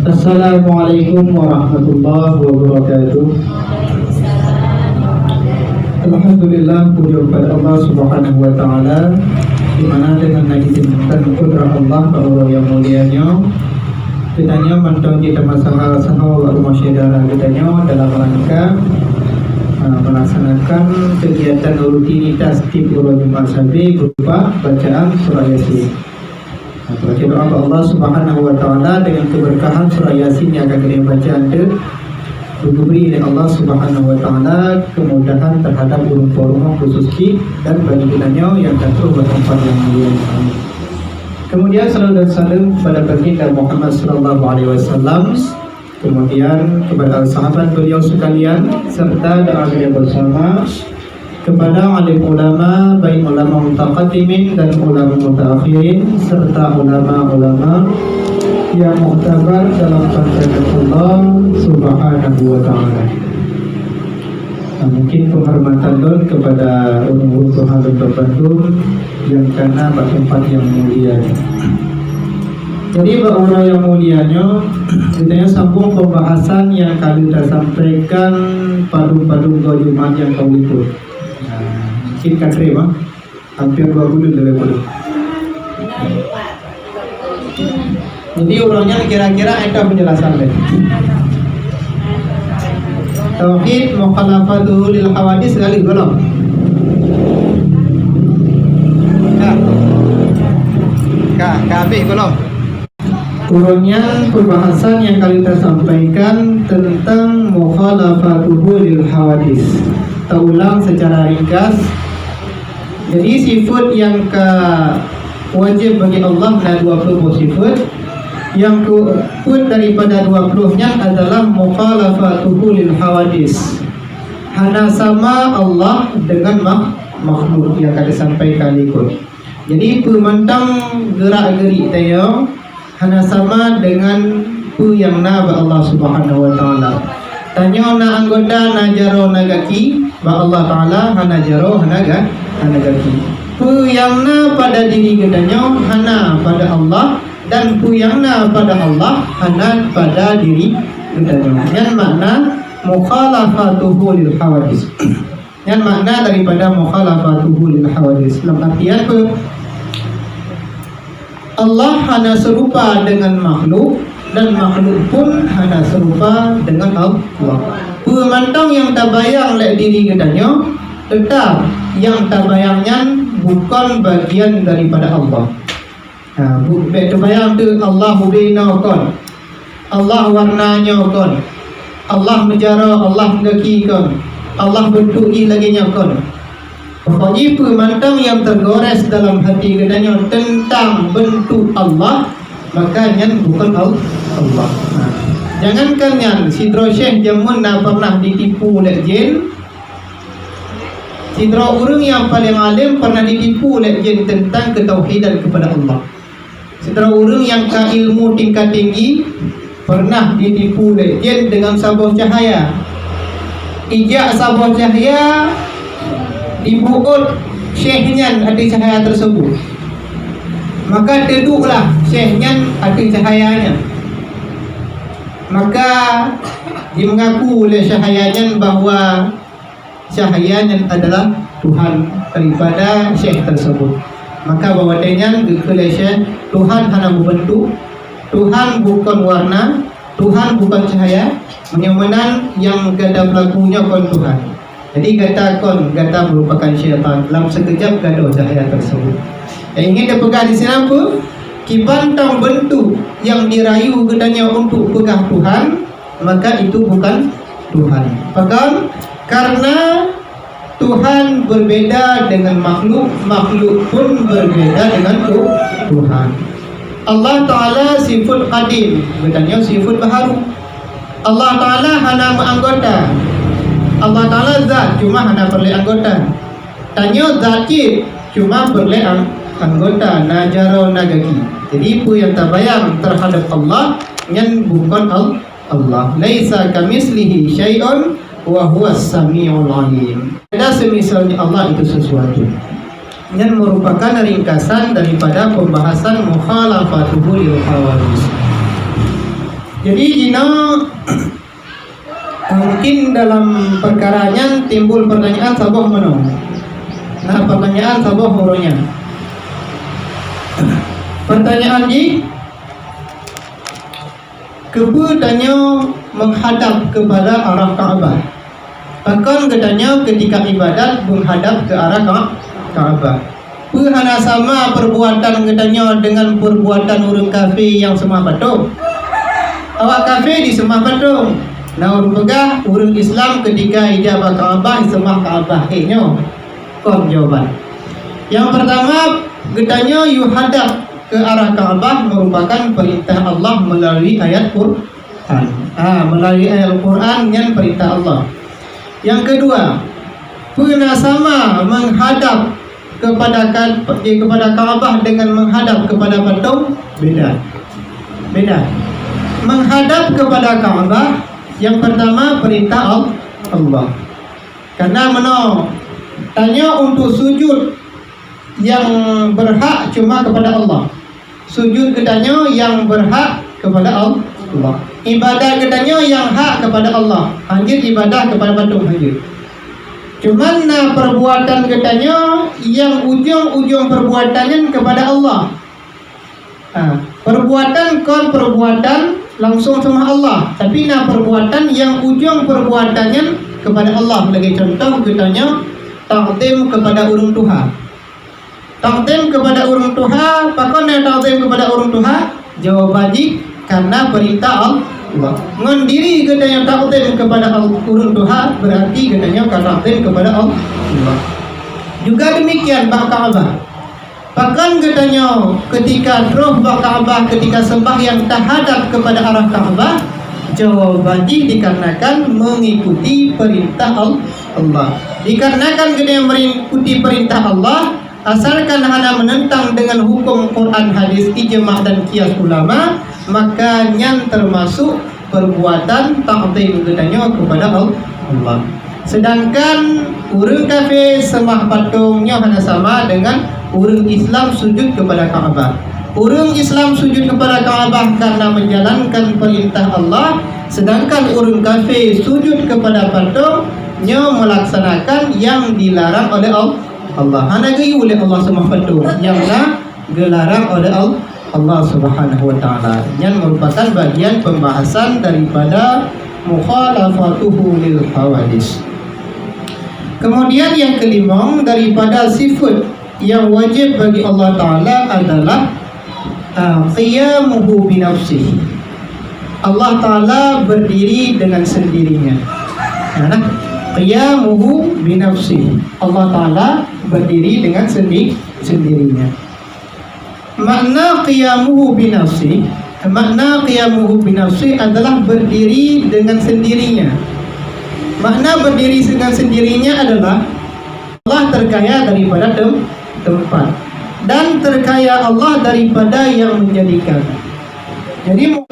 Assalamualaikum warahmatullahi wabarakatuh. Alhamdulillah, puji kepada Allah Subhanahu wa taala, di mana dengan diizinkan kudrat Allah Allah yang mulianya kitanya mentong kita masalah sahau rumah syedara kitanya dalam rangka melaksanakan kegiatan rutinitas di bulan Jumat Sabi berupa bacaan surah Yasin. Baca doa Allah Subhanahu wa taala dengan keberkahan surah Yasin yang akan kita baca anda diberi oleh Allah Subhanahu wa taala kemudahan terhadap urung-urung khusus dan bagi kitanya yang jatuh ke tempat yang mulia. Kemudian salawat dan salam kepada baginda Muhammad sallallahu alaihi wasallam, kemudian kepada sahabat beliau sekalian serta doa beliau bersama kepada alim ulama, baik ulama mutaqaddimin dan ulama mutaakhirin serta ulama-ulama yang muktabar dalam pandangan Allah Subhanahu wa taala. Mungkin penghormatan don kepada ulama Tuhan dan Bandung yang karena tempat yang mulia. Jadi orang yang mulianya kita sambung pembahasan yang kali kita sampaikan padu-padu Jumat yang kau ikut. Mungkin terima hampir 20 lebih. Jadi urangnya kira-kira ada penjelasan deh. Tauhid mukhalafatuhu lil hawadis sekali belum? Kabeh belum? Urangnya pembahasan yang kali kita sampaikan tentang mukhalafatuhu lil hawadis. Kita ulang secara ringkas. Jadi sifat yang wajib bagi Allah ada 20 sifat. Yang keempat daripada 20-nya adalah mukhalafatuhu lil hawadis. Hana sama Allah dengan makhluk yang kata sampaikan ikut. Jadi pemandang gerak-gerik tayo hana sama dengan pu yang na ba Allah Subhanahu wa taala. Tanya na anggota na jaro nagaki ba Allah taala hana jaro hana gaki. Pu yang na pada diri gedanya hana pada Allah dan pu yang na pada Allah hana pada diri gedanya. Yang makna mukhalafatuhu lil hawadis. Yang makna daripada mukhalafatuhu lil hawadis dalam artian apa? Allah hana serupa dengan makhluk dan makhluk pun hana serupa dengan Allah. Pemantang yang tabayang oleh diri katanya, tetap yang tabayangnya bukan bagian daripada Allah. Tabayang tu Allah mubina kon, Allah warnanya kon, Allah menjara, Allah mengaki kon, Allah bentuki lagi nyakon. Pokoknya pemantang yang tergores dalam hati katanya tentang bentuk Allah, maka yang bukan Allah. Jangankan yang sidro syekh jamun nak pernah ditipu oleh jin, sidro orang yang paling alim pernah ditipu oleh jin tentang ketauhidan kepada Allah. Sidro orang yang ilmu tingkat tinggi pernah ditipu oleh jin dengan sabuk cahaya. Ijak sabuk cahaya dibuat syekhnya ada cahaya tersebut, maka teduklah syekhnya ada cahayanya. Maka dia mengaku oleh cahayanya bahawa cahayanya adalah Tuhan daripada syekh tersebut. Maka bahawanya oleh syekh Tuhan hanya berbentuk, Tuhan bukan warna, Tuhan bukan cahaya, menyamanan yang gada pelakunya kon Tuhan. Jadi kata kon, kata merupakan syaitan. Dalam sekejap gaduh cahaya tersebut. Yang ingin dia pegang di sini apa? Kibantang bentuk yang dirayu gedanya untuk pegang Tuhan, maka itu bukan Tuhan. Pegang karena Tuhan berbeda dengan makhluk, makhluk pun berbeda dengan Tuhan. Allah Ta'ala sifat qadim, gedanya sifat baharu. Allah Ta'ala hana anggota. Allah Ta'ala zat cuma hanya perlu anggota. Tanya zakir cuma perlu anggota najaro nagaki. Jadi pu yang tabayang terhadap Allah yang bukan Allah. Laisa kamislihi syai'un wa huwas samiul alim. Ada semisalnya Allah itu sesuatu. Yang merupakan ringkasan daripada pembahasan mukhalafatuhu lil hawadis. Jadi jino mungkin dalam perkaranya timbul pertanyaan sabah mano. Nah, pertanyaan sabah horonya. Pertanyaan ini kebetulannya menghadap kepada arah Ka'bah. Bahkan katanya ketika ibadat menghadap ke arah Ka'bah. Perhana sama perbuatan katanya dengan perbuatan orang kafir yang semua patung. Awak kafir di semua patung. Nah, orang pegah orang Islam ketika ijabah Ka'bah semua Ka'bah. Nyo. Kom jawaban. Yang pertama katanya you hadap ke arah Ka'bah merupakan perintah Allah melalui ayat Quran. Melalui ayat Quran yang perintah Allah. Yang kedua, pernah sama menghadap kepada Ka'bah dengan menghadap kepada patung beda. Menghadap kepada Ka'bah yang pertama perintah Allah. Karena tanya untuk sujud yang berhak cuma kepada Allah. Sujud katanya yang berhak kepada Allah. Ibadah katanya yang hak kepada Allah. Hanya ibadah kepada patung hanya. Cuman perbuatan katanya yang ujung-ujung perbuatannya kepada Allah. Perbuatan perbuatan langsung sama Allah. Tapi perbuatan yang ujung perbuatannya kepada Allah. Lagi contoh katanya takdim kepada orang Tuhan. Takdim kepada orang Tuhan, pakon takdim kepada orang Tuhan, jawab wajib karena perintah Allah. Ngandiri katanya takdim kepada orang Tuhan berarti katanya takdim kepada Allah. Juga demikian bak Ka'bah. Bahkan katanya ketika roh bak Ka'bah ketika sembahyang terhadap kepada arah Ka'bah, jawab wajib dikarenakan mengikuti perintah Allah. Dikarenakan kita mengikuti perintah Allah, asalkan hanya menentang dengan hukum Quran, hadis, ijma' dan qiyas ulama, maka yang termasuk perbuatan ta'zim katanya kepada Allah. Sedangkan orang kafir sembah patungnya hanya sama dengan orang Islam sujud kepada Ka'bah. Orang Islam sujud kepada Ka'bah karena menjalankan perintah Allah, sedangkan orang kafir sujud kepada patungnya melaksanakan yang dilarang oleh Allah. Hanya gaya oleh Allah SWT yang dilarang oleh Allah Subhanahu wa taala. Yang merupakan bagian pembahasan daripada mukhalafatuhu lil hawadis. Kemudian yang kelima daripada sifat yang wajib bagi Allah taala adalah qiyamuhu bi nafsihi. Allah taala berdiri dengan sendirinya. Qiyamuhu bi nafsihi. Allah taala berdiri dengan sendirinya. Makna qiyamuhu bi nafsihi, makna qiyamuhu bi nafsihi adalah berdiri dengan sendirinya. Makna berdiri dengan sendirinya adalah Allah terkaya daripada tempat dan terkaya Allah daripada yang menjadikan. Jadi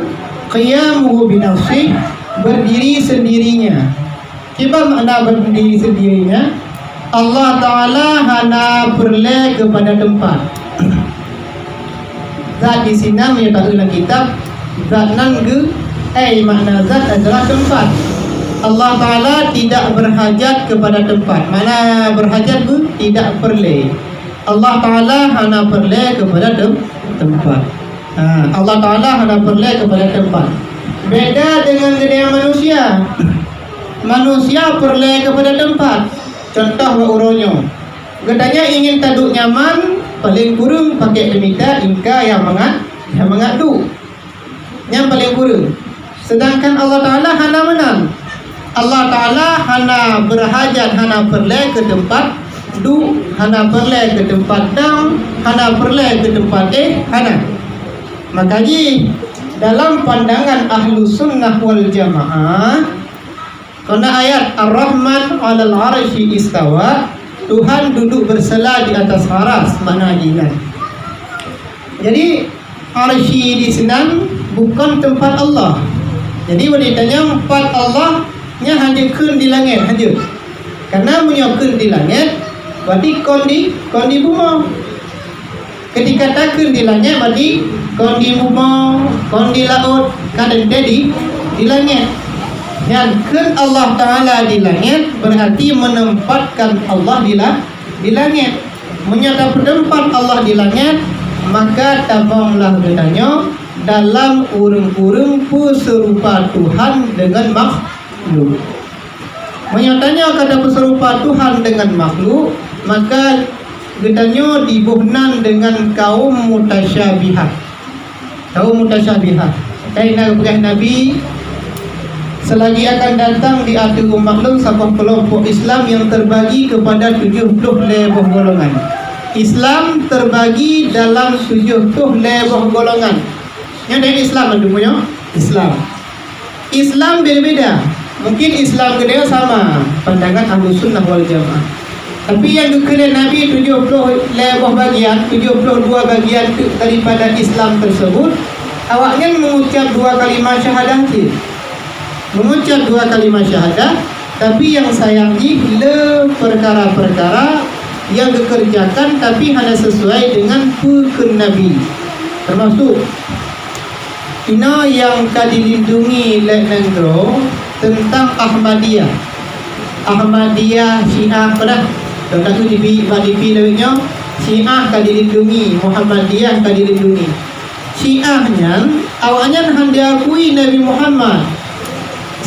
qiyamuhu bi nafsihi, berdiri sendirinya. Coba makna berdiri sendirinya, Allah Ta'ala hanya perle kepada tempat. Zat di sini menyatakan dalam kitab zat nangge, makna zat adalah tempat. Allah Ta'ala tidak berhajat kepada tempat. Mana berhajat tu? Tidak perle. Allah Ta'ala hanya perle kepada tempat. Allah Ta'ala hanya perle kepada tempat. Beda dengan dunia manusia. Manusia perle kepada tempat. Contoh urunyo, katanya ingin taduk nyaman, paling kurang pakai demita ingka yang mengadu, yang paling kurang. Sedangkan Allah Ta'ala hana menang. Allah Ta'ala hana berhajat, hana perle ke tempat du, hana perle ke tempat dam, hana perle ke tempat hana. Makanya dalam pandangan ahlu sunnah wal jamaah, karena ayat Ar-Rahman 'alal 'arsy istawa, Tuhan duduk bersela di atas aras, makna jinan. Jadi arsy di sini bukan tempat Allah. Jadi wanitanya tempat Allah nya hanya kun di langit saja. Karena punya kun di langit, berarti kon di bumi. Ketika takun di langit berarti kon di bumi, kon di laut, kadang di langit. Yang kan Allah Ta'ala di langit berarti menempatkan Allah di langit. Menyata tempat Allah di langit, maka tabanglah katanya dalam urung-urung serupa Tuhan dengan makhluk. Menyatanya kata serupa Tuhan dengan makhluk, maka katanya dibuhnan dengan kaum mutasyabihat. Kaum mutasyabihat. Kayak Nabi selagi akan datang di akhir makhluk sebuah kelompok Islam yang terbagi kepada 70 lebuh golongan. Islam terbagi dalam 70 lebuh golongan. Yang dari Islam ada punya Islam. Islam beda-beda. Mungkin Islam kedua sama pandangan Ahlus Sunnah wal Jamaah. Tapi yang dikira Nabi 70 lebuh bagian, 72 bagian daripada Islam tersebut, awaknya mengucap 2 kalimah syahadah saja. Mengucap 2 kalimah syahadah, tapi yang sayangnya le perkara-perkara yang dikerjakan tapi hanya sesuai dengan pukul Nabi. Termasuk ina yang dilindungi oleh negara tentang Ahmadiyah. Ahmadiyah Syiah pada tak tu di lewatnya Syiah dilindungi, Muhammadiyah dilindungi. Syiahnya awalnya hendak diakui Nabi Muhammad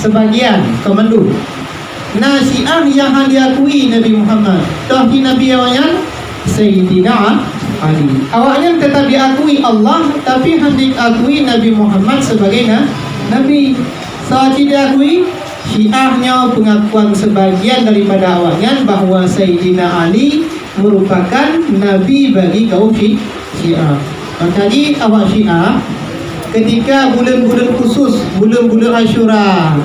sebagian komando. Nah, Syiah yang diakui Nabi Muhammad. Tauhid Nabi awalnya Sayyidina Ali. Awalnya tetap diakui Allah, tapi hendak diakui Nabi Muhammad sebagai Nabi. Saat diakui Syiahnya pengakuan sebagian daripada awalnya bahawa Sayyidina Ali merupakan Nabi bagi kaum Syiah. Makanya awak Syiah ketika bulan-bulan khusus, bulan-bulan Asyura,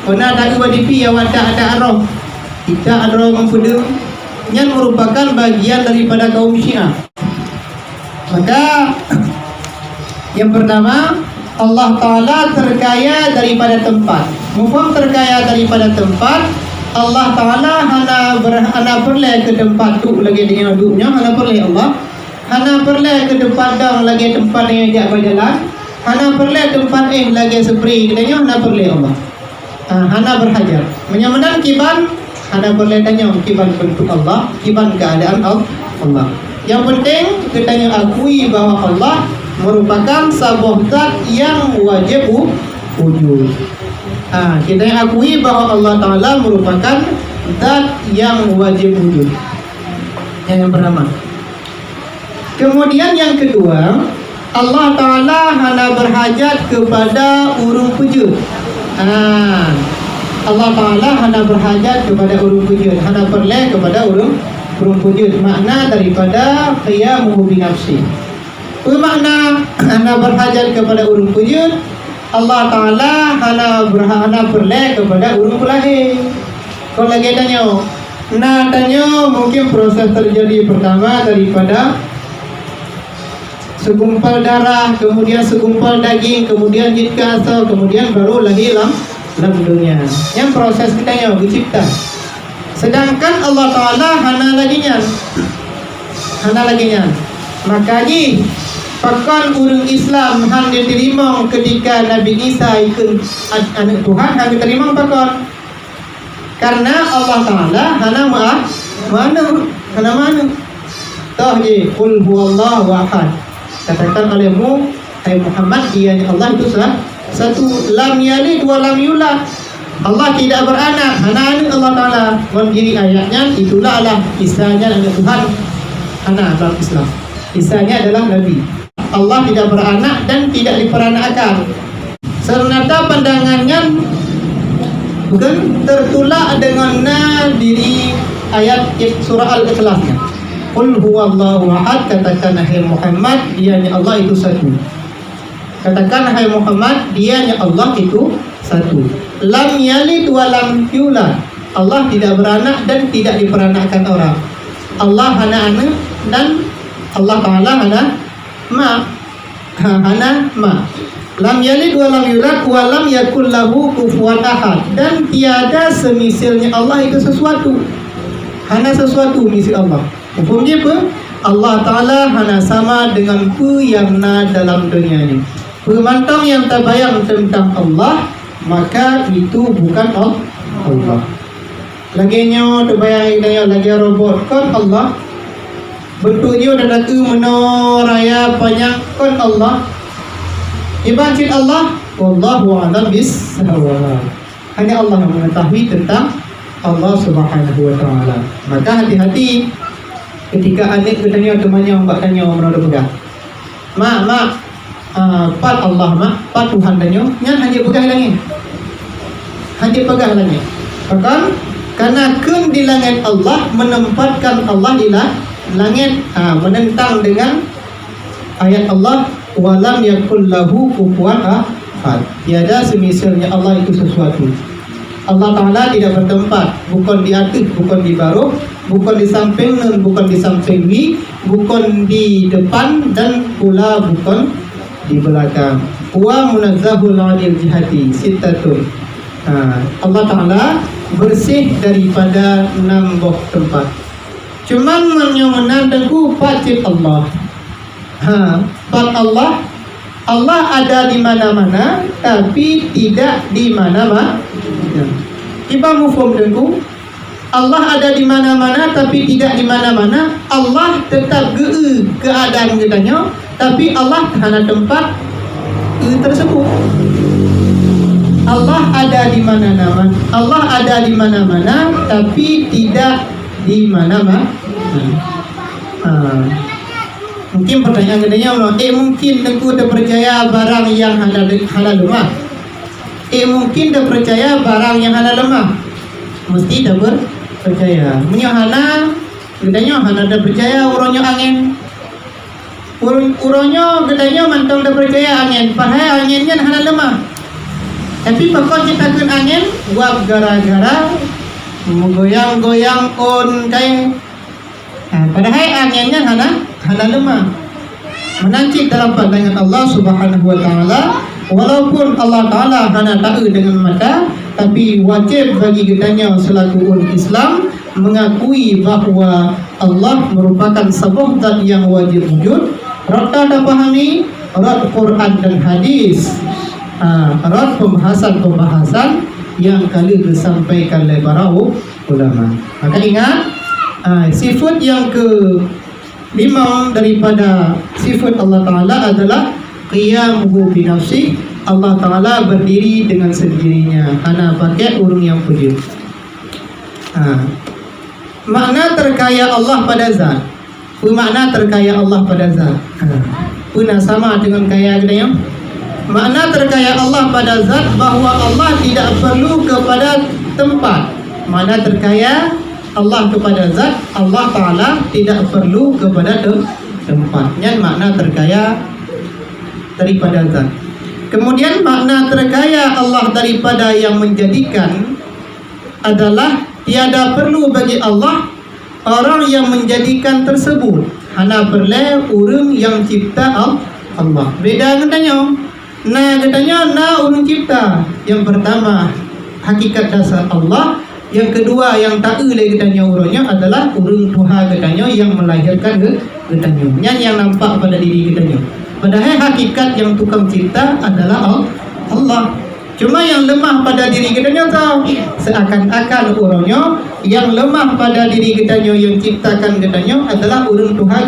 kena tak wadifi awak tak ada arah, kita ada orang muda yang merupakan bagian daripada kaum Syiah. Maka yang pertama, Allah Ta'ala terkaya daripada tempat. Mufam terkaya daripada tempat. Allah Ta'ala hana perleh ke tempat tu lagi dengan duduknya, hana perleh Allah. Hana perleh ke tempat dang lagi tempat yang ajak berjalan. Hana perleh tempat lagi spray katanya, hana perleh Allah. Hana berhajar. Menyamanan kiban, hana perleh tanya kiban bentuk Allah, kiban keadaan Allah. Yang penting katanya akui bahawa Allah merupakan sebuah zat yang wajib wujud. Kita akui bahawa Allah Ta'ala merupakan zat yang wajib wujud. Yang pertama. Kemudian yang kedua, Allah Ta'ala hanya berhajat kepada urung pujud. Allah Ta'ala hanya berhajat kepada urung pujud, hanya perlu kepada urung pujud. Makna daripada qiyamuhu binafsi. Bermakna hana berhajat kepada urung pujud. Allah Ta'ala hana perlu kepada urung pelahir. Kalau lagi tanya, mungkin proses terjadi pertama daripada segumpal darah, kemudian segumpal daging, kemudian jika asal, kemudian baru lahir dalam dunia. Yang proses kita dicipta. Sedangkan Allah Ta'ala hana laginya. Makanya pakan urang Islam hang diterima ketika Nabi Isa ikut anak Tuhan, hang diterima pakan. Karena Allah Ta'ala hana mana. Toh je, qul huwallahu ahad. Katakan olehmu, hai Muhammad, dianya Allah itu satu, lam yalid wa lam yulad. Allah tidak beranak, hana anak Allah Ta'ala. Mendiri ayatnya itulah Allah, Isanya anak Tuhan. Anak dalam Islam, Isanya adalah Nabi. Allah tidak beranak dan tidak diperanakkan. Serta pandangannya bukan tertolak dengan diri ayat surah Al-Ikhlasnya. Qul huwallahu ahad, katakan hai Muhammad, dianya Allah itu satu. Katakan hai Muhammad, dianya Allah itu satu. Lam yalid wa lam yulad. Allah tidak beranak dan tidak diperanakkan orang. Allah hana anak dan Allah Ta'ala hana ma. Lam yalid wa lam yulad wa lam yakul lahu kufuwan ahad. Dan tiada semisalnya Allah itu sesuatu. Hana sesuatu misal Allah. Hukumnya apa? Allah Ta'ala hana sama dengan pu yang na dalam dunia ini. Pemantang yang terbayang tentang Allah, maka itu bukan Allah. Laginya terbayang dia lagi robot kon Allah. Bentuknya dan aku menoraya banyak kon Allah. Ibadat Allah, wallahu a'lam bis-shawab. Hanya Allah yang mengetahui tentang Allah Subhanahu wa taala. Maka hati-hati ketika anak bertanya temannya, mbak tanya orang ada pegang. Mak, pat Allah mak, pat Tuhan tanya, nyan hanya pegang langit. Hanya pegang langit. Bahkan karena di langit Allah menempatkan Allah di langit, menentang dengan ayat Allah, walam yakul lahu kufuwan ahad. Tiada semisalnya Allah itu sesuatu. Allah Ta'ala tidak bertempat, bukan di atas, bukan di bawah, bukan di samping dan bukan di samping kiri, bukan di depan dan pula bukan di belakang. Wa munazzahul 'anil jihati sittatun. Allah Ta'ala bersih daripada 6 tempat. Cuman menandangku pacit Allah. Pat Allah ada di mana-mana, tapi tidak di mana-mana. Kita mufhum dengku. Allah ada di mana-mana, tapi tidak di mana-mana. Allah tetap keadaan kitanya, tapi Allah hanya tempat tersebut. Allah ada di mana-mana. Allah ada di mana-mana, tapi tidak di mana-mana. Mungkin pertanyaan kedanya mungkin aku tak percaya barang yang halal lemah. Mungkin tak percaya barang yang halal lemah. Mesti tak percaya. Menyahana kedanya hana tak percaya uronyo angin. Uronyo kedanya mantong tak percaya angin. Padahal anginnya halal lemah. Tapi pokok kita kun angin buat gara-gara menggoyang-goyang on kayak. Padahal anginnya hana lemah. Menancik dalam pandangan Allah Subhanahu wa taala, walaupun Allah Taala hana tahu dengan mata, tapi wajib bagi kitanya selaku umat Islam mengakui bahawa Allah merupakan sebuah zat yang wajib wujud. Rata dah pahami rat Quran dan hadis. Rat pembahasan yang kali disampaikan oleh para ulama. Maka ingat, sifat yang ke-5 daripada sifat Allah Ta'ala adalah qiyamuhu binafsi. Allah Ta'ala berdiri dengan sendirinya, hana pakai urung yang wujud. Makna terkaya Allah pada zat. Makna terkaya Allah pada zat. Puna sama dengan kaya kita. Makna terkaya Allah pada zat bahawa Allah tidak perlu kepada tempat. Makna terkaya Allah kepada zat, Allah Ta'ala tidak perlu kepada tempatnya. Makna terkaya daripada zat. Kemudian makna terkaya Allah daripada yang menjadikan adalah tiada perlu bagi Allah orang yang menjadikan tersebut. Hana perlu urang yang cipta Allah. Beda katanya. Katanya urang cipta. Yang pertama hakikat dasar Allah. Yang kedua yang tak boleh katanya urangnya adalah urang Tuhan katanya yang melahirkan katanya. Yang nampak pada diri katanya. Padahal hakikat yang tukang cipta adalah Allah. Cuma yang lemah pada diri kitanya tahu. Seakan-akan orangnya yang lemah pada diri kitanya yang ciptakan kitanya adalah urang Tuhan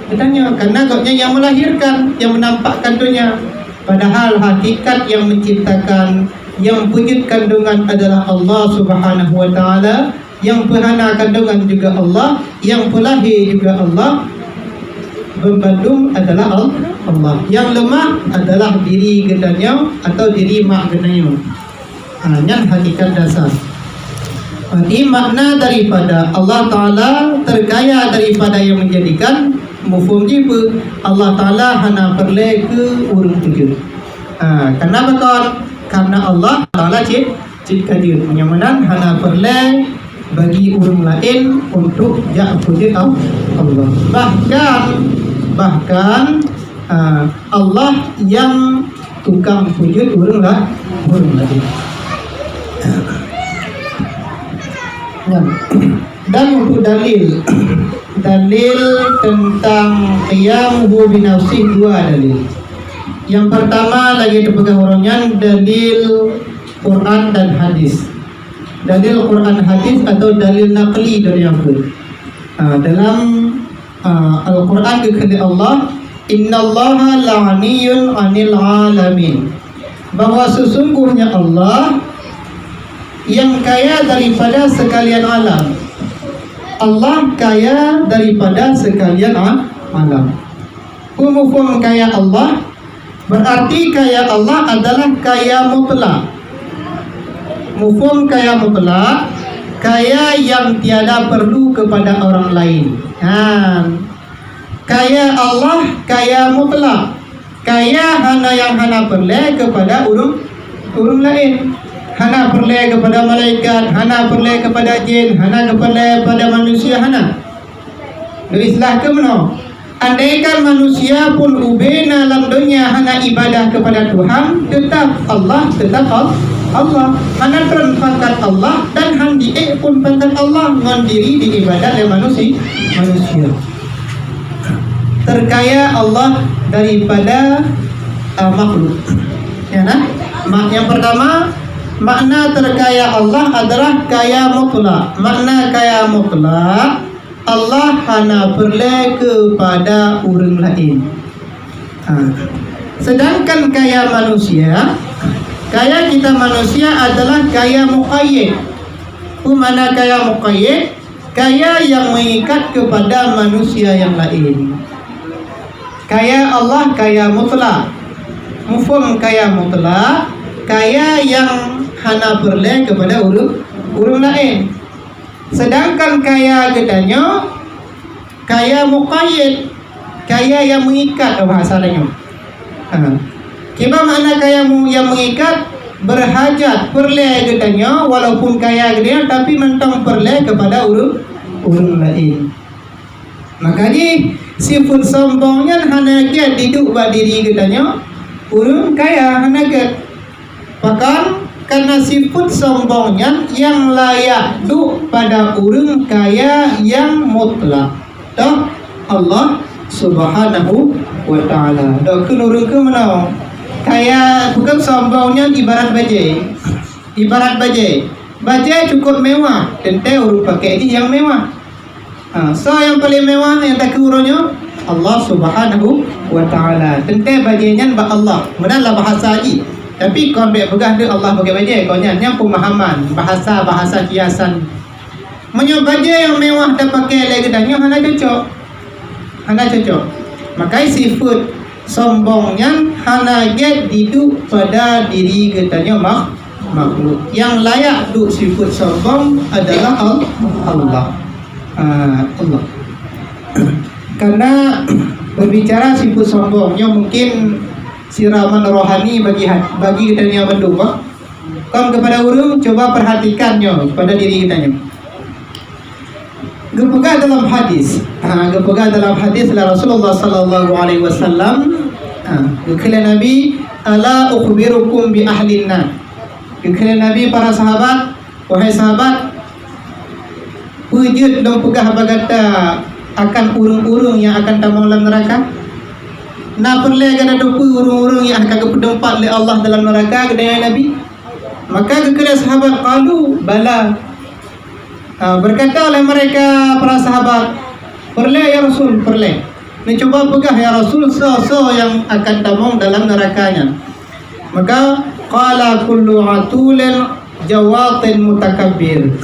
kitanya. Karena agaknya yang melahirkan, yang menampakkan dunia. Padahal hakikat yang menciptakan, yang wujud kandungan adalah Allah Subhanahu wa taala, yang penghana kandungan juga Allah, yang pelahir juga Allah. Pembandung adalah Allah. Yang lemah adalah diri gedanya atau diri mak gedanya. Yang hakikat dasar. Jadi makna daripada Allah Ta'ala terkaya daripada yang menjadikan mufhum jiwa. Allah Ta'ala hana perlu ke urang wujud. Kenapa kawan? Karena Allah Ta'ala cipta dia. Yang mana hana perlu bagi urang lain untuk wujud Allah. Bahkan Allah yang tukang wujud urang lain. Dan untuk dalil dalil tentang qiyamuhu binafsi, dua dalil. Yang pertama lagi dipegang orangnya dalil Quran dan hadis. Dalil Quran hadis atau dalil naqli dari Al-Quran. Dalam Al-Quran dikatakan Allah, innallaha la'aniyun 'anil 'alamin. Bahwa sesungguhnya Allah yang kaya daripada sekalian alam. Allah kaya daripada sekalian alam. Mufhum kaya Allah berarti kaya Allah adalah kaya mutlak. Mufhum kaya mutlak, kaya yang tiada perlu kepada orang lain. Kaya Allah kaya mutlak, kaya hana yang hana perlu kepada orang lain. Hana perlu kepada malaikat, hana perlu kepada jin, hana perlu kepada manusia, hana. Islah ke mana? Andaikan manusia pun ubena dalam dunia hana ibadah kepada Tuhan, tetap Allah. Allah hana terang pangkat Allah dan handi pun pangkat Allah mandiri di ibadah oleh manusia. Terkaya Allah daripada makhluk. Ya, nah? Yang pertama, makna terkaya Allah adalah kaya mutlak. Makna kaya mutlak, Allah hanya perlu kepada orang lain. Sedangkan kaya manusia, kaya kita manusia adalah kaya muqayyid. Mana kaya muqayyid? Kaya yang mengikat kepada manusia yang lain. Kaya Allah kaya mutlak. Mufhum kaya mutlak, kaya yang hana perlu kepada orang lain. Sedangkan kaya gedanya kaya muqayyid, kaya yang mengikat bahasanya. Kima makna kaya yang mengikat? Berhajat perlu gedanya walaupun kaya gedanya tapi mentang perlu kepada orang lain. Makanya sifat sombongnya hana dia duduk pada diri gedanya orang kaya hana get. Bahkan karena sifat sombongnya yang layak duduk pada orang kaya yang mutlak. Dah Allah Subhanahu wa ta'ala. Dah orang ke mana? Kaya bukan sombongnya ibarat bajai. Ibarat bajai. Bajai cukup mewah. Tentu orang pakai ini yang mewah. So yang paling mewah yang tak kurangnya Allah Subhanahu wa ta'ala. Tentu bajainya ba Allah. Benar bahasa lagi. Tapi kau ambil pegah dia Allah pakai bajai. Kau yang pemahaman bahasa kiasan. Menyobajai yang mewah dan pakai lagi dannya hana cocok. Makanya sifat sombongnya hana get duduk pada diri katanya makhluk. Yang layak duduk sifat sombong adalah Allah. Allah. Karena berbicara sifat sombongnya mungkin siraman rohani bagi kita yang berdua. Kalau kepada orang coba perhatikannya pada diri kita. Gepegah dalam hadis. Gepegah dalam hadis Rasulullah sallallahu alaihi wasallam. Kata Nabi, ala ukhbirukum bi ahlin nar. Kata Nabi para sahabat, wahai sahabat, wujud dan pegah bagata akan urung-urung yang akan tamang dalam neraka. Nak perlu kena dupu urung-urung yang akan kedempat oleh Allah dalam neraka kepada Nabi. Maka kepada sahabat qalu bala. Berkata oleh mereka para sahabat, perlu ya Rasul, perlu. Ni coba pegah ya Rasul so yang akan tamang dalam nerakanya. Maka qala kullu atulin jawatin mutakabbir.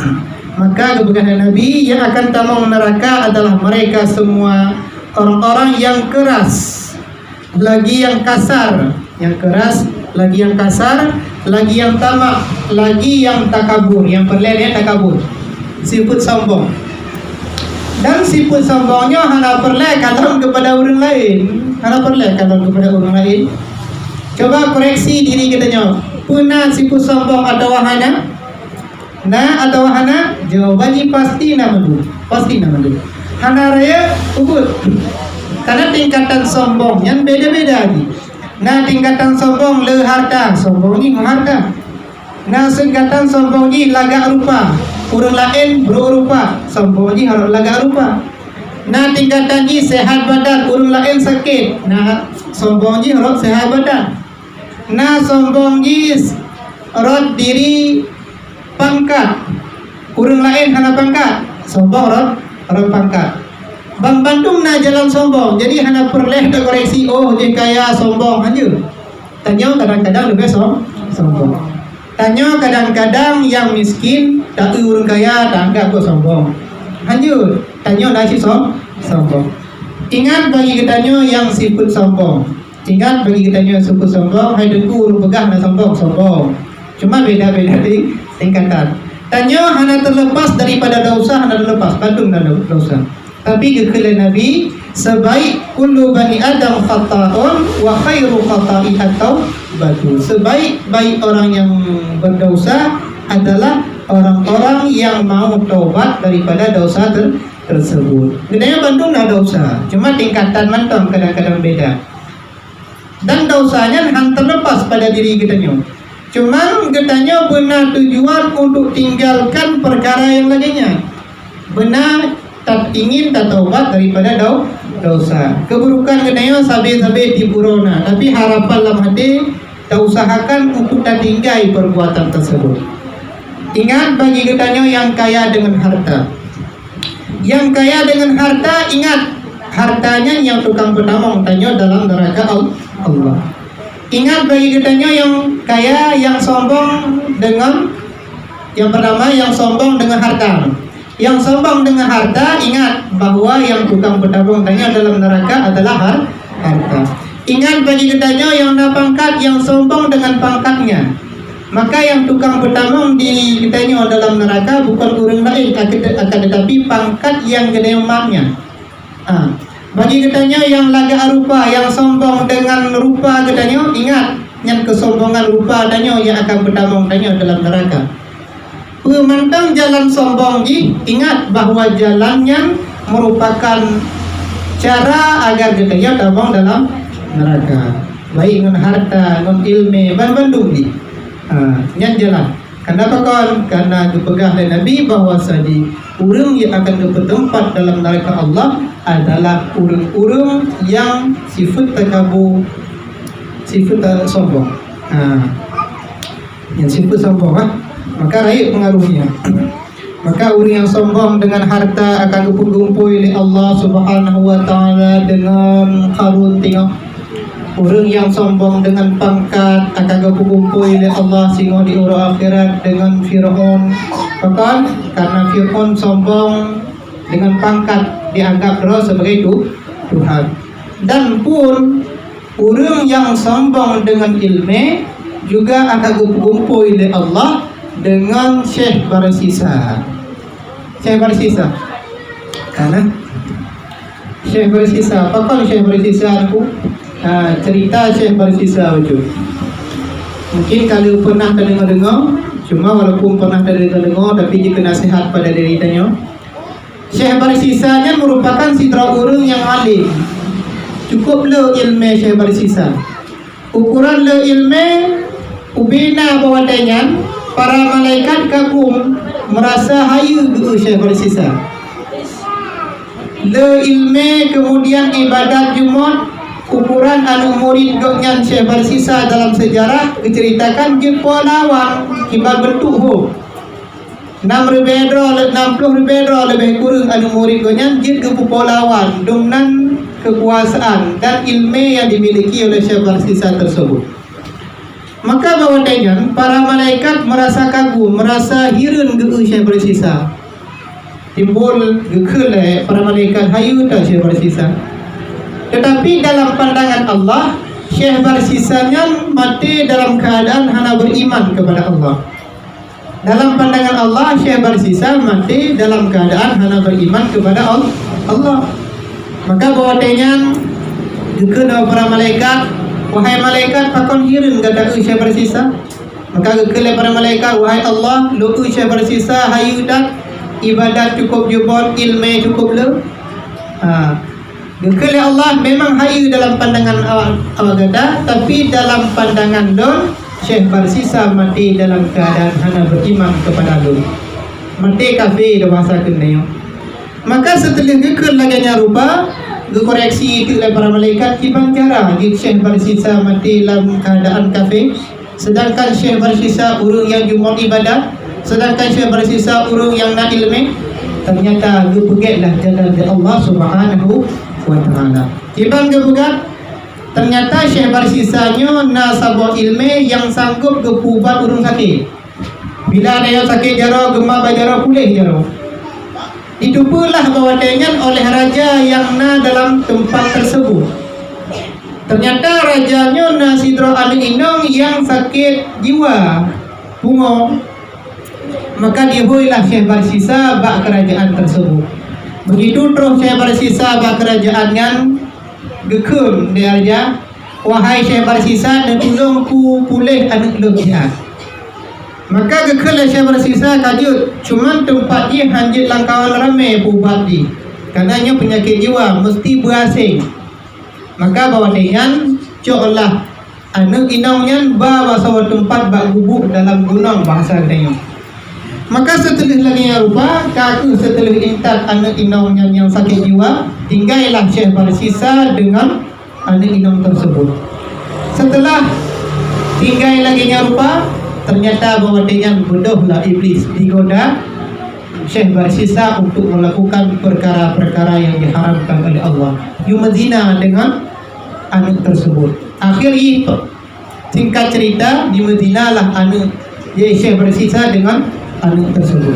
Maka kepada Nabi yang akan tamang neraka adalah mereka semua orang-orang yang keras, lagi yang kasar, yang keras, lagi yang kasar, lagi yang tamak, lagi yang takabur. Yang perlahan takabur, sifat sombong. Dan sifat sombongnya hanya perlahan kalau kepada orang lain. Hanya perlahan kalau kepada orang lain. Coba koreksi diri kitanya. Pernah sifat sombong atau wahana? Nah atau wahana? Jawabannya pasti nama dulu. Pasti nama dulu. Hana raya ukur. Karena tingkatan sombongnya beda-beda lagi. Nah tingkatan sombong le harta, sombong ni harta. Nah tingkatan sombong ni lagak rupa. Orang lain berupa, sombong ni harus lagak rupa. Nah tingkatan ji sehat badan, urang lain sakit. Nah sombong ji rot sehat badan. Nah sombong ji rot diri pangkat. Urang lain hana pangkat, sombong rot pangkat. Bang Bandung na jalan sombong, jadi hana perleh dah koreksi, oh dia kaya sombong aja. Tanya kadang-kadang lebih sombong. Tanya kadang-kadang yang miskin tapi urang kaya tak anggap kok sombong. Lanjut, tanya nasi sombong. Ingat bagi kitanya yang sifat sombong. Ingat bagi kitanya sifat sombong, hai deku urang pegah na sombong. Cuma beda-beda di tingkatan. Tanya hana terlepas daripada dosa, hana terlepas Bandung dan dosa. Tapi kekele Nabi, sebaik kullu bani Adam khata'un wa khairu khata'i at-taubatu. Sebaik-baik orang yang berdosa adalah orang-orang yang mau taubat daripada dosa tersebut. Bedanya Bandung ada dosa, cuma tingkatan mantap kadang-kadang beda. Dan dosanya han terlepas pada diri kitanya. Cuma kitanya benar tujuan untuk tinggalkan perkara yang lainnya. Benar tak ingin tak taubat daripada dosa. Keburukan kenanya sabe-sabe tipurona, tapi harapan dalam hati tak usahakan untuk tak tinggai perbuatan tersebut. Ingat bagi kitanya yang kaya dengan harta. Yang kaya dengan harta, ingat hartanya yang tukang penamong tanya dalam neraka Allah. Ingat bagi kitanya yang kaya, yang sombong dengan yang pertama yang sombong dengan harta. Yang sombong dengan harta, ingat bahwa yang tukang bertabung tanya dalam neraka adalah harta. Ingat bagi kitanya yang nak pangkat, yang sombong dengan pangkatnya. Maka yang tukang bertabung di kitanya dalam neraka bukan orang lain, akan tetapi pangkat yang gede emaknya. Bagi kitanya yang laga rupa, yang sombong dengan rupa kitanya, ingat yang kesombongan rupa tanya yang akan bertabung tanya dalam neraka. Pemantang jalan sombong ji, ingat bahwa jalannya merupakan cara agar kita tabung dalam neraka. Baik dengan harta, dengan ilmu, bandung ji. Yang jalan. Kenapa kawan? Karena dipegah oleh Nabi bahwa saji urang yang akan bertempat dalam neraka Allah adalah urang-urang yang sifat takabur, sifat sombong. Yang sifat sombong maka raih pengaruhnya. Maka orang yang sombong dengan harta akan kumpul oleh Allah Subhanahu wa taala dengan karun tengok. Orang yang sombong dengan pangkat akan kumpul oleh Allah sehingga di urang akhirat dengan Firaun. Maka karena Firaun sombong dengan pangkat dianggap sebagai Tuhan. Dan pun orang yang sombong dengan ilmu juga akan kumpul oleh Allah dengan Syekh Barsisa. Syekh Barsisa karena Syekh Barsisa, apa kan Syekh Barsisa aku? Cerita Syekh Barsisa itu mungkin kalau pernah dengar, cuma walaupun pernah dengar tapi jika nasihat pada diri tanya. Syekh Barsisa nya merupakan sidra urang yang alim. Cukup le ilmu Syekh Barsisa. Ukuran le ilmu ubina bawadanya para malaikat kagum merasa hayu dengan Syekh Barsisa. Le ilmu kemudian ibadat Jumat, ukuran anu murid goknya Syekh Barsisa dalam sejarah diceritakan je lawan kibal bentuk ho 60 lebih kurang anu murid goknya je ke lawan dengan kekuasaan dan ilmu yang dimiliki oleh Syekh Barsisa tersebut. Maka bawadanya para malaikat merasa kagum, merasa heran dengan Syekh Barsisa. Timbul gekele para malaikat hayu tak Syekh Barsisa. Tetapi dalam pandangan Allah, Syekh Barsisa nya mati dalam keadaan hana beriman kepada Allah. Dalam pandangan Allah, Syekh Barsisa mati dalam keadaan hana beriman kepada Allah. Maka bawadanya gekele para malaikat, wahai malaikat, pakon hirin kata Syekh Barsisa. Maka gekele para malaikat, wahai Allah, lu Syekh Barsisa hayu dak ibadat cukup jubon, ilmu cukup le. Gekele Allah memang hayu dalam pandangan awak gada, tapi dalam pandangan don Syekh Barsisa mati dalam keadaan hana beriman kepada Allah. Mati kafir bahasa kenanya. Maka setelah gekul laganya rupa koreksi itu oleh para malaikat kibang cara di Syekh bersisa mati dalam keadaan kafir, sedangkan Syekh bersisa urung yang jumlah ibadah, sedangkan Syekh bersisa urung yang nak ilmu. Ternyata gebugatlah jalan Allah Subhanahu wa taala. Kibang gebugat ternyata Syekh bersisanya na sabah ilmu yang sanggup gepubat urung sakit. Bila ada yang sakit jaro gemar bajaro pulih jaro. Itu pula bawatannya oleh raja yang na dalam tempat tersebut. Ternyata rajanya na Sidra Ali Inong yang sakit jiwa bungo. Maka dihuilah Syekh bersisa bak kerajaan tersebut. Begitu terus Syekh bersisa bak kerajaan yang gekun dia raja, wahai Syekh bersisa dan tolong ku pulih anak lebihan. Maka gekelah Syekh bersisa kajut, cuman tempat dia hanjit langkawan ramai pubat di. Karenanya penyakit jiwa mesti berasing. Maka bawa dengan cok Allah anak inongnya bawa sawat tempat bak gubuk dalam gunung bahasa katanya. Maka setelah lagi rupa kaku setelah intat anak inongnya yang sakit jiwa, tinggallah Syekh bersisa dengan anak inong tersebut. Setelah tinggal lagi rupa, ternyata bahawa dengan bodohlah iblis digoda Syekh bersisa untuk melakukan perkara-perkara yang diharamkan oleh Allah. Yumazina dengan anak tersebut. Akhirnya singkat cerita di Madinah lah anak Syekh bersisa dengan anak tersebut.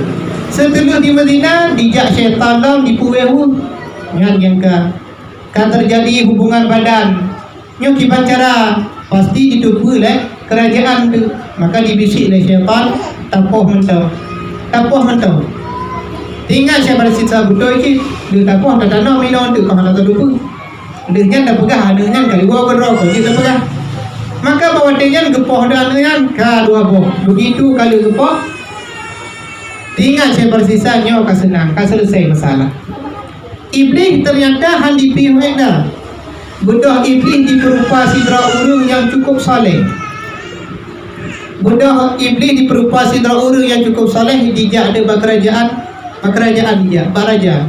Setelah di Madinah dijak syaitan dalam dipuwehu yang kan terjadi hubungan badan. Nyo kiban cara pasti ditupu oleh kerajaan tu. Maka dibisik oleh syaitan tapoh mentau. Tinggal Syekh bersisa betul ke dia tapoh tak tanam minum tu kau nak terlupa. Dia dah pegah adanya kali gua berok dia tak pegah. Maka bawa dengan gepoh dan dengan ka dua boh. Begitu kali gepoh tinggal Syekh bersisa nyo ka senang ka selesai masalah. Iblis ternyata han dipihak dah. Bedah iblis diperupa sidra urung yang cukup saleh. Bedah iblis diperupa sidra urung yang cukup saleh dijak ada kerajaan dia, baraja.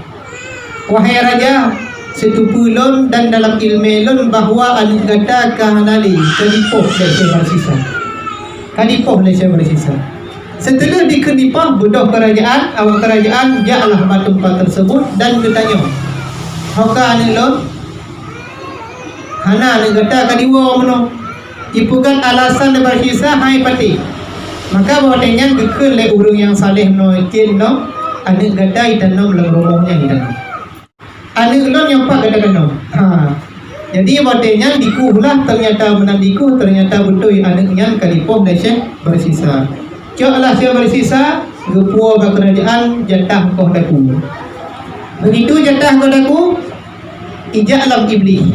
Wahai raja, setupu lon dan dalam ilmu lon bahawa anu kata kahanali kadipoh le Syekh bersisa. Kadipoh le Syekh bersisa. Setelah dikenipah bedah kerajaan, awak kerajaan jaklah batu tempat tersebut dan bertanya, "Haka anu lon hana anu kata kadiwa meno?" Ipukan alasan daripada kisah hai pati. Maka bawatannya gekul le urung yang saleh no ikin no anak gadai dan no dalam rumahnya hidup. Anak lon yang pak gadai no. Jadi bawatannya dikulah ternyata menandiku ternyata betul anaknya kalipoh dan Syekh bersisa. Coklah Syekh bersisa gepua kerajaan jatah koh daku. Begitu jatah koh daku ijak alam iblis.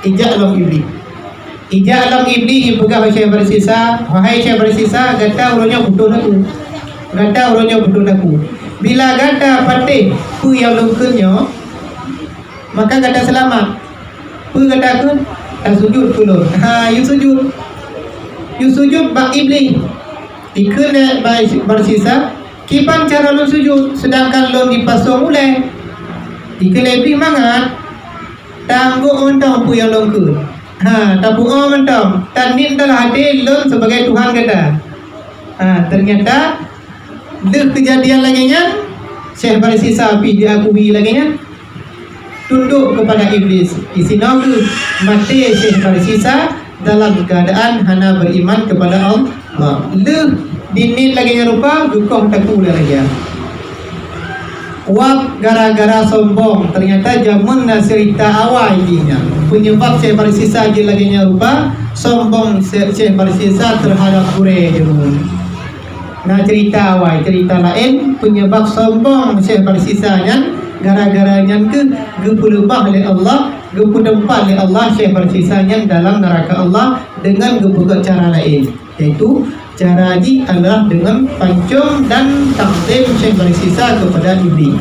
Ijak alam iblis pegang Syekh bersisa. Wahai Syekh bersisa, gata urutnya betul aku. Bila gata patih pu yang lungkunnya, maka gata selamat. Pu gata aku tak sujud pulun. You sujud bak iblis. Ikut bersisa kipan cara lu sujud sedangkan lu dipasung mulai dikelebi mangat tangguh mentang pu yang longkut tapu mentang tanin telah hadir lu sebagai Tuhan kata. Ternyata le kejadian laginya Syekh bersisa pi diakui laginya tunduk kepada iblis. Isi nagu mati Syekh bersisa dalam keadaan hana beriman kepada Allah. Le dinin lagi rupa dukoh taku raja. Wap gara-gara sombong ternyata jamun cerita awal ininya. Penyebab Syekh bersisa je lagi rupa sombong Syekh bersisa terhadap Quraisy jamun. Nah cerita awal cerita lain penyebab sombong Syekh bersisa nya gara-gara nya ke gepulebah oleh Allah gepudempat oleh Allah Syekh bersisa nya dalam neraka Allah dengan gebuka cara lain. Yaitu cara ini adalah dengan pancung dan takdim Syekh bersisa kepada iblis.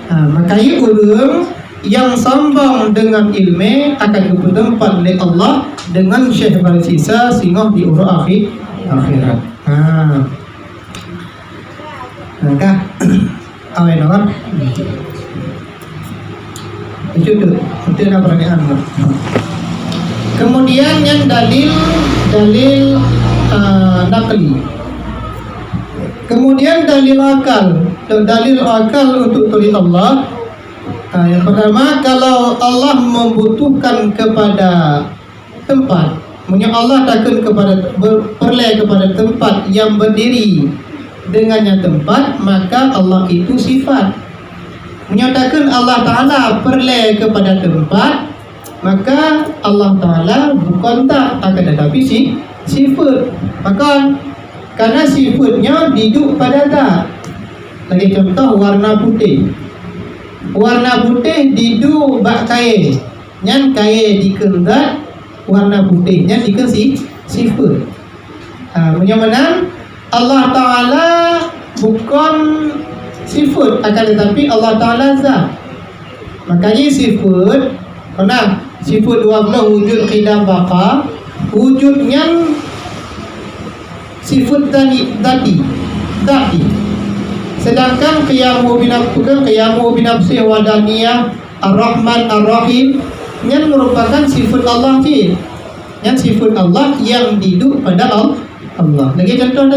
Makanya orang yang sombong dengan ilmu akan bertempat oleh Allah dengan Syekh bersisa sehingga di urut akhirat. Maka awal Itu nak perhatian. Kemudian yang dalil nakli. Kemudian dalil akal untuk tauhid Allah. Yang pertama, kalau Allah membutuhkan kepada tempat, Allah takkan berperlai kepada tempat yang berdiri dengannya tempat, maka Allah itu sifat. Menyatakan Allah Ta'ala perlai kepada tempat, maka Allah Ta'ala bukan tak, akan tetapi sifat. Maka karena sifatnya duduk pada zat. Lagi contoh warna putih. Warna putih duduk bak kaya. Yang kaya dikena zat, warna putihnya dikena sifat. Menang Allah Ta'ala bukan sifat, akan tetapi Allah Ta'ala zat. Makanya sifat, sifat 12 wujud qidam baqa, wujudnya sifat zati. Sedangkan qiyamu binafsih wadaniyah ar-Rahman ar-Rahim yang merupakan sifat Allah je. Yang sifat Allah yang duduk pada Allah. Lagi contoh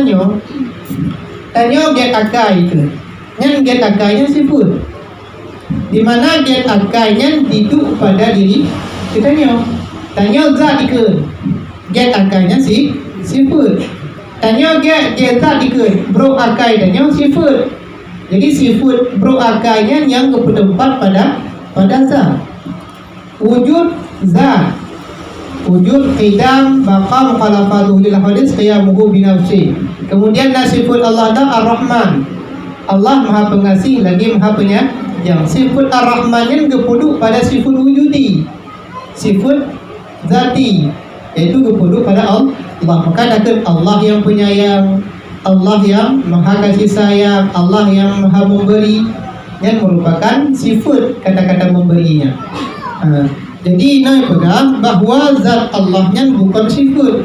tanya get akai itu. Yang get akainya sifat. Di mana get akainya duduk pada diri kita tanya zat ikut. Get akainya sifat. Tanya get zat ikut. Bro akai tanya sifat. Jadi sifat bro akainya yang bertempat pada zat. Wujud zat. Wujud qidam baqa mukhalafatuhu lil hadis qiyamuhu binafsi. Kemudian sifat Allah ar-Rahman. Allah Maha Pengasih lagi Maha Penyayang. Sifat ar-Rahman yang kepuduk pada sifat wujudi, sifat zati, yaitu kepuduk pada Allah. Maka akan Allah yang penyayang, Allah yang Maha Kasih Sayang, Allah yang Maha Memberi, yang merupakan sifat kata-kata memberinya. Jadi nak pegang bahawa zat Allahnya bukan sifat,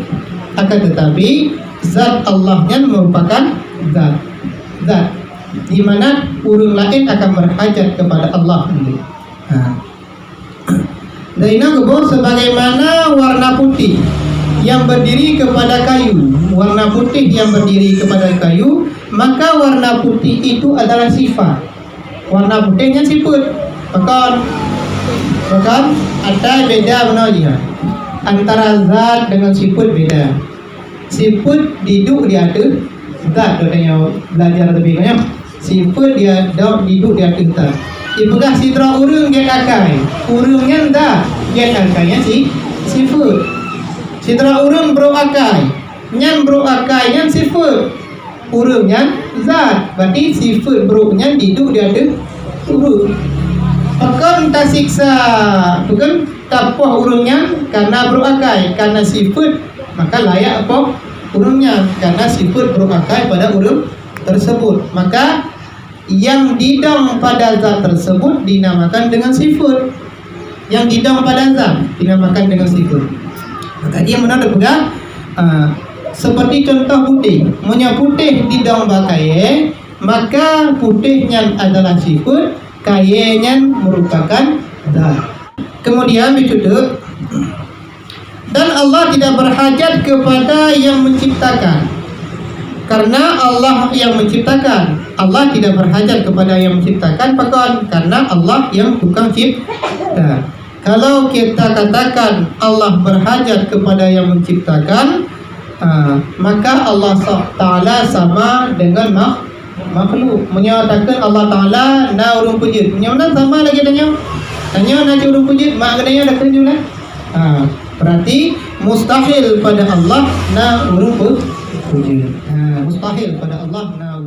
akan tetapi zat Allahnya merupakan zat di mana orang lain akan berhajat kepada Allah. Dan ini kebun sebagaimana warna putih yang berdiri kepada kayu, warna putih yang berdiri kepada kayu, maka warna putih itu adalah sifat. Warna putihnya sifat. Maka ada beda mana antara zat dengan sifat beda. Sifat duduk di atas zat, katanya belajar lebih banyak. Sifat dia duduk di atas zat. Ibugah sidra urung get akai. Urungnya zat, get akainya sifat. Sidra urung bro akai. Nyan bro akai nyan sifat. Urungnya zat. Berarti sifat bro-nya duduk di atas urung. Bukan tak siksa, bukan tak poh urungnya karena berakai, karena sifat maka layak apa urungnya karena sifat berakai pada urung tersebut. Maka yang didang pada zat tersebut dinamakan dengan sifat. Yang didang pada zat dinamakan dengan sifat. Maka dia benar pegang seperti contoh putih. Punya putih didang pakai, maka putihnya adalah sifat, kayanya merupakan zat. Kemudian ditutup, dan Allah tidak berhajat kepada yang menciptakan, karena Allah yang menciptakan. Allah tidak berhajat kepada yang menciptakan, karena Allah yang tukang cipta. Kalau kita katakan Allah berhajat kepada yang menciptakan, maka Allah Ta'ala sama dengan makhluk. Menyatakan Allah Ta'ala na urung pujit, menyatakan sama lagi tanya na urung pujit, maknanya dah kerja lah. Berarti mustahil pada Allah na urung pujit. Mustahil pada Allah na